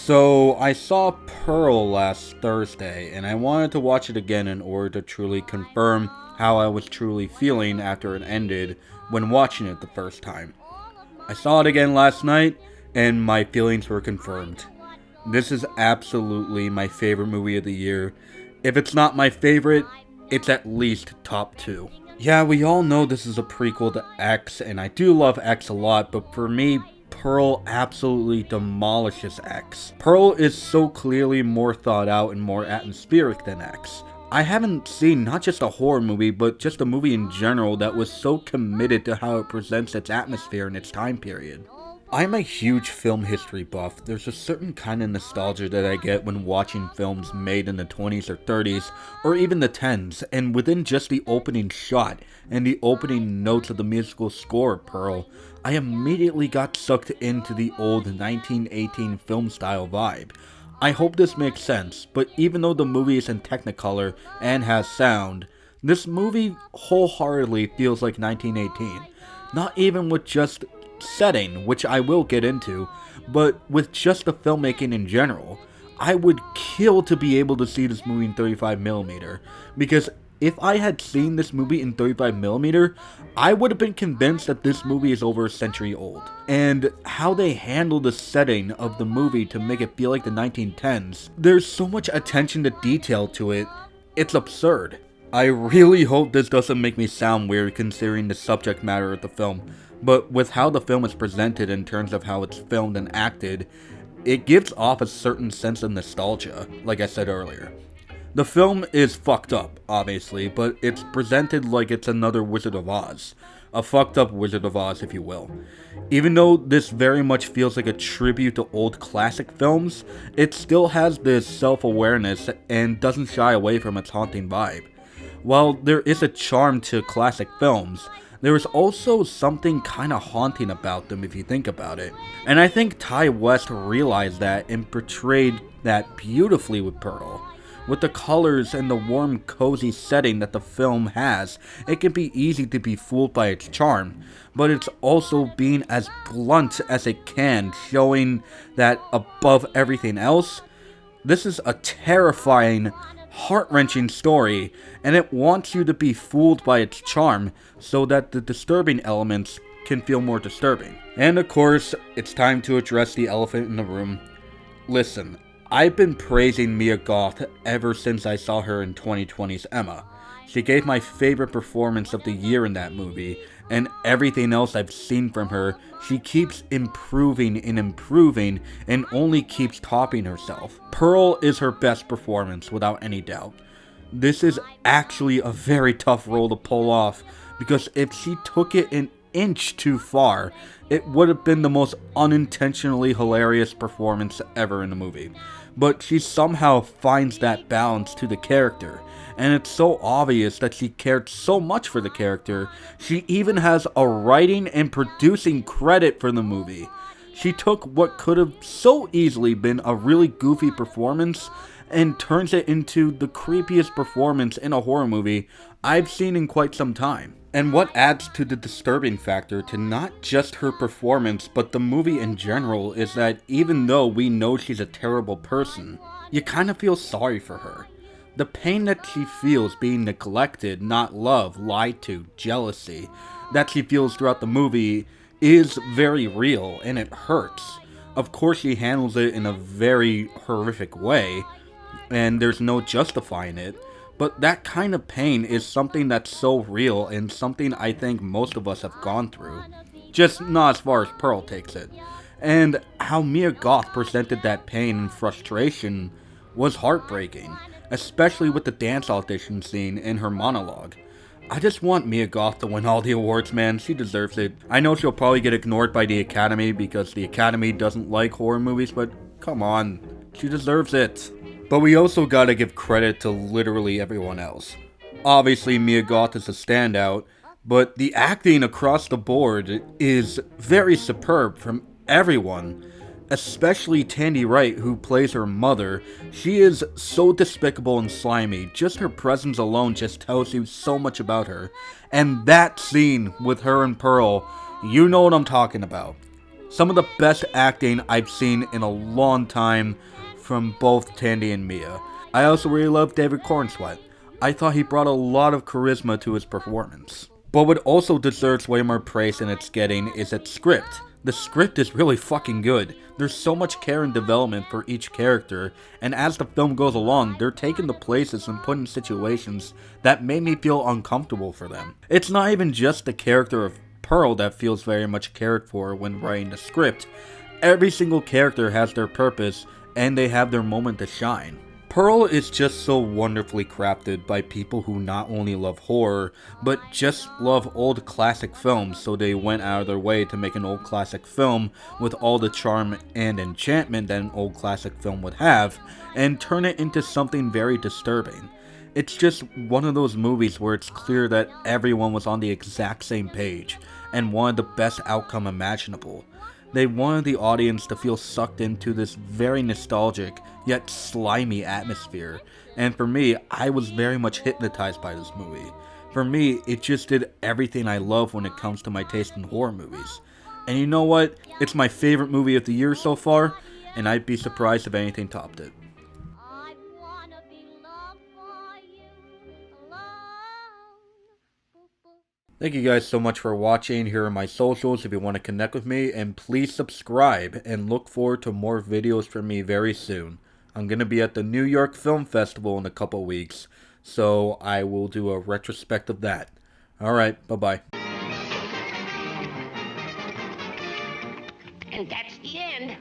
So, I saw Pearl last Thursday, and I wanted to watch it again in order to truly confirm how I was truly feeling after it ended when watching it the first time. I saw it again last night, and my feelings were confirmed. This is absolutely my favorite movie of the year. If it's not my favorite, it's at least top 2. Yeah, we all know this is a prequel to X, and I do love X a lot, but for me, Pearl absolutely demolishes X. Pearl is so clearly more thought out and more atmospheric than X. I haven't seen not just a horror movie, but just a movie in general that was so committed to how it presents its atmosphere in its time period. I'm a huge film history buff. There's a certain kind of nostalgia that I get when watching films made in the 20s or 30s, or even the 10s, and within just the opening shot and the opening notes of the musical score of Pearl, I immediately got sucked into the old 1918 film style vibe. I hope this makes sense, but even though the movie is in Technicolor and has sound, this movie wholeheartedly feels like 1918. Not even with just setting, which I will get into, but with just the filmmaking in general. I would kill to be able to see this movie in 35mm, because if I had seen this movie in 35mm, I would have been convinced that this movie is over a century old. And how they handle the setting of the movie to make it feel like the 1910s, there's so much attention to detail to it, it's absurd. I really hope this doesn't make me sound weird considering the subject matter of the film, but with how the film is presented in terms of how it's filmed and acted, it gives off a certain sense of nostalgia, like I said earlier. The film is fucked up, obviously, but it's presented like it's another Wizard of Oz. A fucked up Wizard of Oz, if you will. Even though this very much feels like a tribute to old classic films, it still has this self-awareness and doesn't shy away from its haunting vibe. While there is a charm to classic films, there is also something kinda haunting about them if you think about it. And I think Ty West realized that and portrayed that beautifully with Pearl. With the colors and the warm, cozy setting that the film has, it can be easy to be fooled by its charm, but it's also being as blunt as it can, showing that above everything else, this is a terrifying, heart-wrenching story, and it wants you to be fooled by its charm so that the disturbing elements can feel more disturbing. And of course, it's time to address the elephant in the room. Listen, I've been praising Mia Goth ever since I saw her in 2020's Emma. She gave my favorite performance of the year in that movie, and everything else I've seen from her, she keeps improving and only keeps topping herself. Pearl is her best performance, without any doubt. This is actually a very tough role to pull off, because if she took it an inch too far, it would have been the most unintentionally hilarious performance ever in the movie. But she somehow finds that balance to the character, and it's so obvious that she cared so much for the character, she even has a writing and producing credit for the movie. She took what could have so easily been a really goofy performance and turns it into the creepiest performance in a horror movie I've seen in quite some time. And what adds to the disturbing factor to not just her performance, but the movie in general, is that even though we know she's a terrible person, you kind of feel sorry for her. The pain that she feels being neglected, not loved, lied to, jealousy, that she feels throughout the movie is very real, and it hurts. Of course she handles it in a very horrific way, and there's no justifying it. But that kind of pain is something that's so real and something I think most of us have gone through. Just not as far as Pearl takes it. And how Mia Goth presented that pain and frustration was heartbreaking, especially with the dance audition scene in her monologue. I just want Mia Goth to win all the awards, man. She deserves it. I know she'll probably get ignored by the Academy because the Academy doesn't like horror movies, but come on, she deserves it. But we also gotta give credit to literally everyone else. Obviously, Mia Goth is a standout, but the acting across the board is very superb from everyone. Especially Tandy Wright, who plays her mother. She is so despicable and slimy. Just her presence alone just tells you so much about her. And that scene with her and Pearl, you know what I'm talking about. Some of the best acting I've seen in a long time from both Tandy and Mia. I also really love David Cornsweet. I thought he brought a lot of charisma to his performance. But what also deserves way more praise than it's getting is its script. The script is really fucking good. There's so much care and development for each character, and as the film goes along, they're taking the places and put in situations that made me feel uncomfortable for them. It's not even just the character of Pearl that feels very much cared for when writing the script. Every single character has their purpose, and they have their moment to shine. Pearl is just so wonderfully crafted by people who not only love horror, but just love old classic films, so they went out of their way to make an old classic film with all the charm and enchantment that an old classic film would have, and turn it into something very disturbing. It's just one of those movies where it's clear that everyone was on the exact same page, and wanted the best outcome imaginable. They wanted the audience to feel sucked into this very nostalgic, yet slimy atmosphere, and for me, I was very much hypnotized by this movie. For me, it just did everything I love when it comes to my taste in horror movies. And you know what? It's my favorite movie of the year so far, and I'd be surprised if anything topped it. Thank you guys so much for watching. Here are my socials if you want to connect with me, and please subscribe and look forward to more videos from me very soon. I'm going to be at the New York Film Festival in a couple weeks, so I will do a retrospective of that. Alright, bye-bye. And that's the end.